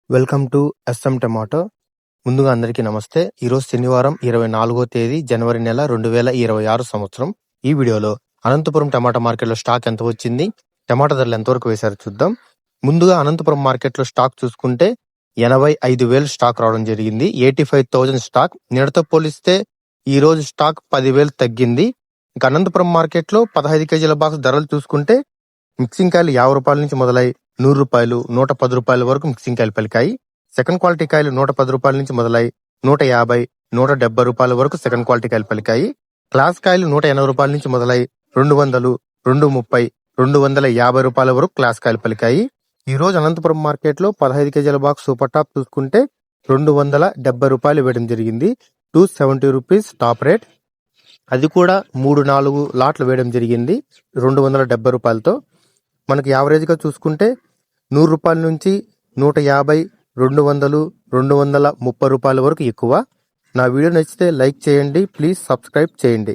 Welcome to S M tomato. ముందుగా అందరికీ నమస్తే. ఈరోజు శనివారం 24వ తేదీ జనవరి నెల 2026 సంవత్సరం. ఈ వీడియోలో అనంతపురం టమాటా మార్కెట్లో స్టాక్ ఎంత వచ్చింది, టమాటా ధరలు ఎంతవరకు వేశారో చూద్దాం. ముందుగా అనంతపురం మార్కెట్లో స్టాక్ చూసుకుంటే 85,000 స్టాక్ రావడం జరిగింది. 85,000 స్టాక్. నిన్నటితో పోలిస్తే ఈ రోజు స్టాక్ 10,000 తగ్గింది. ఇక అనంతపురం మార్కెట్లో 15 కేజీల బాక్స్ ధరలు చూసుకుంటే మిక్సింగ్ కాయలు 50 రూపాయల నుంచి మొదలై 100 రూపాయలు, 110 రూపాయల వరకు మిక్సింగ్ కాయలు పలికాయి. సెకండ్ క్వాలిటీ కాయలు 110 రూపాయల నుంచి మొదలై 150, 170 రూపాయల వరకు సెకండ్ క్వాలిటీ కాయలు పలికాయి. క్లాస్ కాయలు 180 రూపాయల నుంచి మొదలై 200, 230, 250 రూపాయల వరకు క్లాస్ కాయలు పలికాయి. ఈ రోజు అనంతపురం మార్కెట్ లో 15 కేజీల బాక్స్ సూపర్ టాప్ చూసుకుంటే 270 రూపాయలు ఇవ్వడం జరిగింది. 270 రూపీస్ టాప్ రేట్. అది కూడా 3-4 లాట్లు వేయడం జరిగింది 270 రూపాయలతో. మనకి యావరేజ్ గా చూసుకుంటే 100 రూపాయల నుంచి 150, 200, 230 రూపాయల వరకు ఎక్కువ. నా వీడియో నచ్చితే లైక్ చేయండి. ప్లీజ్ సబ్స్క్రైబ్ చేయండి.